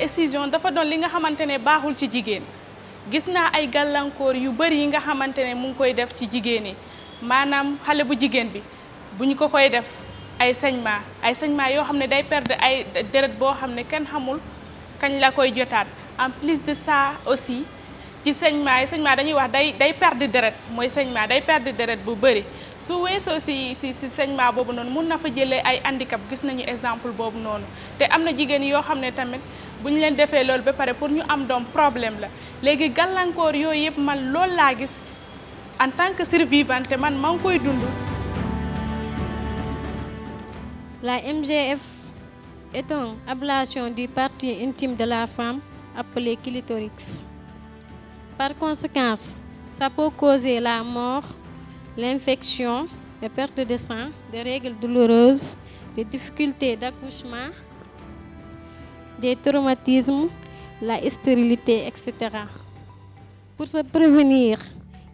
excision dafa doon li nga xamante ne baaxul ci jigéen gis naa ay gàllankoor yu bari yi nga xamante ne mu ngi koy def ci jigéen yi maanaam xale bu jigéen bi bu ñu ko koy def ay saignement yoo xam ne day perdre ay deret boo xam ne kenn xamul kañ la koy jotaat en plus de ça aussi ci saignement dañuy wax day perdre deret mooy saignement day perdre deret bu bëri su weesoo si saignement boobu noonu mun na fa jëlee ay handicap gis nañu exemple boobu noonu te am na jigéen yoo xam ne tamit bu ñu leen defee loolu ba pare pour ñu am doom problème la léegi gàllankoor yooyu yëpp man loolu laa gis en tant que survivante man maa ngi koy dund. La MGF est une ablation du partie intime de la femme appelé clitoris. Par conséquent, ça peut causer la mort, l'infection, la perte de sang, des règles douloureuses, des difficultés d'accouchement, des traumatismes, la stérilité, etc. Pour se prévenir,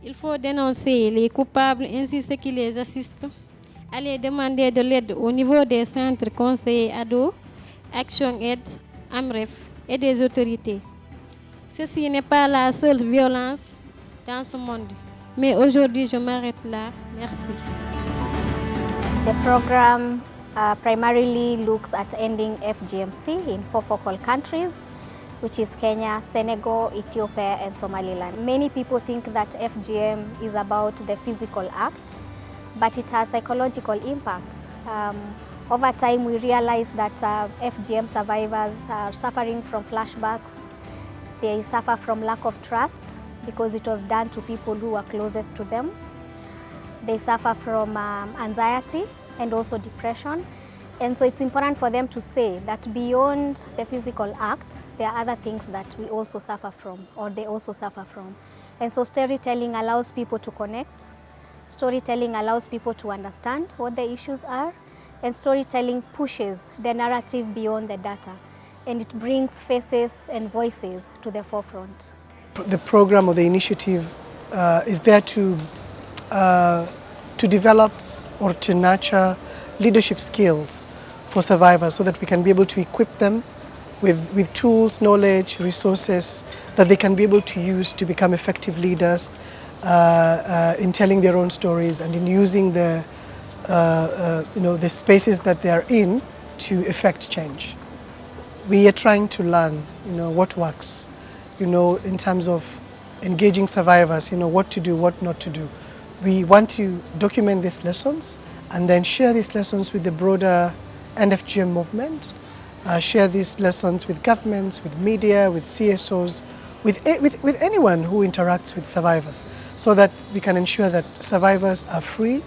il faut dénoncer les coupables ainsi ceux qui les assistent, aller demander de l'aide au niveau des centres conseillers ados, Action Aide, AMREF et des autorités. Ceci n'est pas la seule violence dans ce monde. Mais aujourd'hui, je m'arrête là. Merci. The program primarily looks at ending FGMC in 4 focal countries, which is Kenya, Senegal, Ethiopia, and Somaliland. Many people think that FGM is about the physical act, but it has psychological impacts. Over time, we realized that FGM survivors are suffering from flashbacks. They suffer from lack of trust because it was done to people who are closest to them. They suffer from anxiety and also depression. And so it's important for them to say that beyond the physical act, there are other things that we also suffer from, or they also suffer from. And so storytelling allows people to connect. Storytelling allows people to understand what the issues are. And storytelling pushes the narrative beyond the data. And it brings faces and voices to the forefront. The program or the initiative is there to develop or to nurture leadership skills for survivors so that we can be able to equip them with tools, knowledge, resources that they can be able to use to become effective leaders in telling their own stories and in using the spaces that they are in to effect change. We are trying to learn, what works, in terms of engaging survivors, what to do, what not to do. We want to document these lessons and then share these lessons with the broader NFGM movement, share these lessons with governments, with media, with CSOs, with anyone who interacts with survivors, so that we can ensure that survivors are free,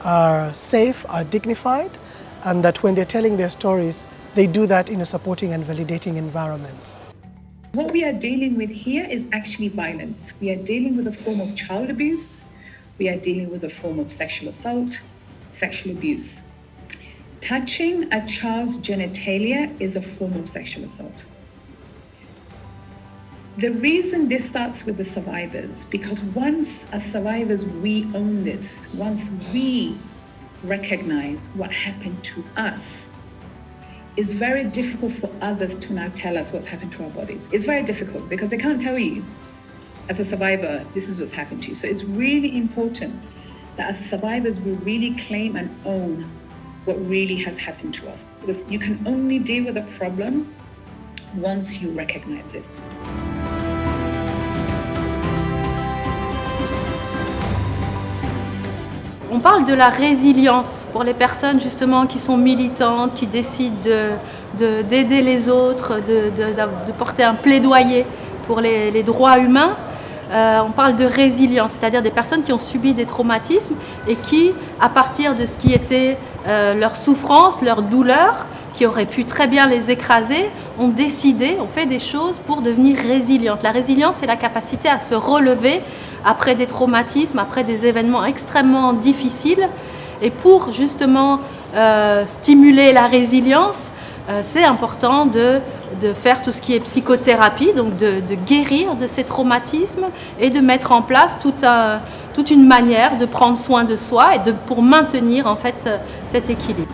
are safe, are dignified, and that when they're telling their stories, they do that in a supporting and validating environment. What we are dealing with here is actually violence. We are dealing with a form of child abuse. We are dealing with a form of sexual assault, sexual abuse. Touching a child's genitalia is a form of sexual assault. The reason this starts with the survivors, because once as survivors we own this, once we recognize what happened to us, it's very difficult for others to now tell us what's happened to our bodies. It's very difficult because they can't tell you, as a survivor, this is what's happened to you. So it's really important that as survivors, we really claim and own what really has happened to us. Because you can only deal with a problem once you recognize it. On parle de la résilience pour les personnes justement qui sont militantes, qui décident d'aider les autres, de porter un plaidoyer pour les droits humains. On parle de résilience, c'est-à-dire des personnes qui ont subi des traumatismes et qui, à partir de ce qui était leur souffrance, leur douleur, qui aurait pu très bien les écraser, ont décidé, ont fait des choses pour devenir résilientes. La résilience, c'est la capacité à se relever après des traumatismes, après des événements extrêmement difficiles. Et pour justement stimuler la résilience, c'est important de faire tout ce qui est psychothérapie, donc de guérir de ces traumatismes et de mettre en place toute une manière de prendre soin de soi et pour maintenir en fait cet équilibre.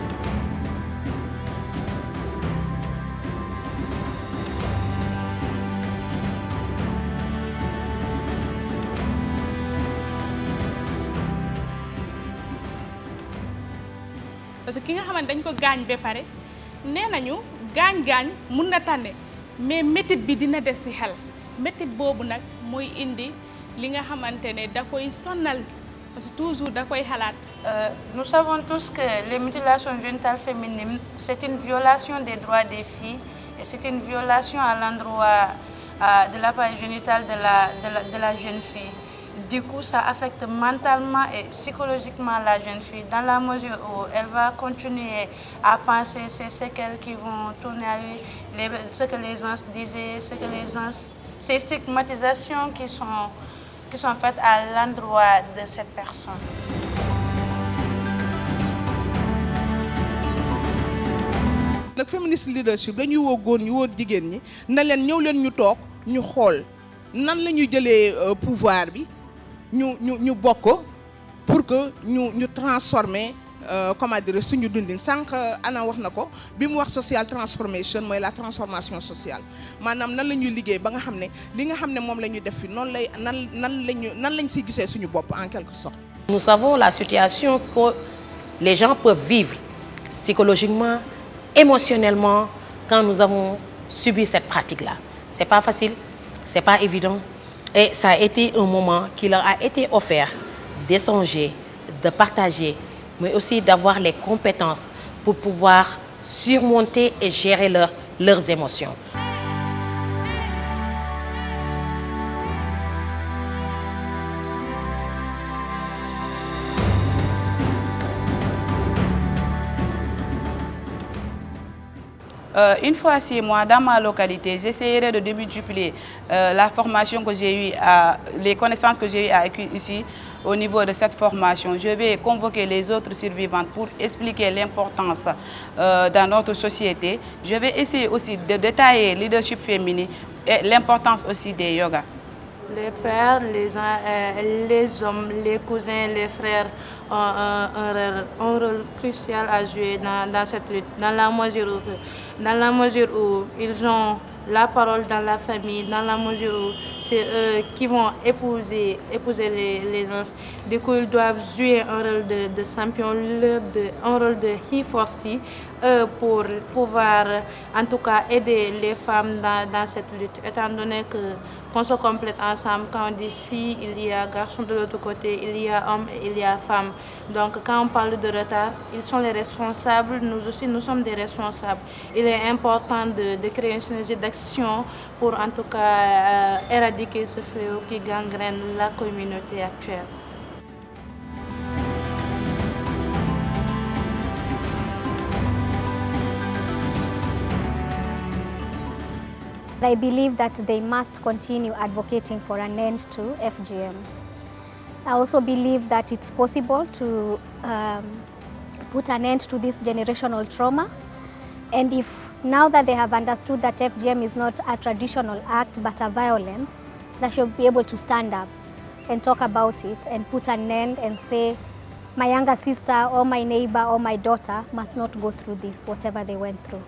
parce que ki nga xamante dañ ko gaañ ba pare nee nañu gaañ-gaañ mun na tane mais métit bi dina des ci xel métit boobu nag mooy indi li nga xamante ne da koy sonnal parce que toujours da koy xalaat. Nous savons tous que les mutilations génitales féminines, c'est une violation des droits des filles et c'est une violation à l'endroit de l'appareil génital de la jeune fille. Du coup, ça affecte mentalement et psychologiquement la jeune fille dans la mesure où elle va continuer à penser ces séquelles qui vont tourner à lui, ce que les gens disaient, ces stigmatisations qui sont faites à l'endroit de cette personne. Le féminist leadership dañuy woo góor ñi woo jigéen ñi na leen ñëw leen ñu toog ñu xool nan la ñuy jëlee pouvoir bi ñu bokk pour que ñu transformer comment dire suñu dundin sànq ana wax na ko bi mu wax social transformation mooy la transformation sociale maanaam nan la ñuy liggéey ba nga xam ne li nga xam ne moom la ñuy def fi noonu lay nan lañ siy gisee suñu bopp en quelque sorte. Nous savons la situation que les gens peuvent vivre psychologiquement, émotionnellement quand nous avons subi cette pratique-là. C'est pas facile, c'est pas évident et ça a été un moment qui leur a été offert d'échanger, de partager, mais aussi d'avoir les compétences pour pouvoir surmonter et gérer leurs émotions. Une fois 6 mois dans ma localité, j'essaierai de démultiplier la formation que j'ai eue, les connaissances que j'ai eues à acquérir ici au niveau de cette formation. Je vais convoquer les autres survivantes pour expliquer l'importance dans notre société. Je vais essayer aussi de détailler le leadership féminin et l'importance aussi des yoga. Les pères, les hommes, les cousins, les frères ont un rôle crucial à jouer dans cette lutte, dans la mesure où ils ont la parole dans la famille, dans la mesure où c'est eux qui vont épouser les gens. Du coup, ils doivent jouer un rôle de champion, un rôle de he-force pour pouvoir en tout cas aider les femmes dans cette lutte, étant donné qu'on se complète ensemble. Quand on dit filles, il y a garçons de l'autre côté, il y a hommes et il y a femmes. Donc quand on parle de retard, ils sont les responsables, nous aussi nous sommes des responsables. Il est important de créer une synergie d'action pour en tout cas éradiquer ce fléau qui gangrène la communauté actuelle. I believe that they must continue advocating for an end to FGM. I also believe that it's possible to put an end to this generational trauma. And if now that they have understood that FGM is not a traditional act but a violence, they should be able to stand up and talk about it and put an end and say, my younger sister or my neighbor or my daughter must not go through this, whatever they went through.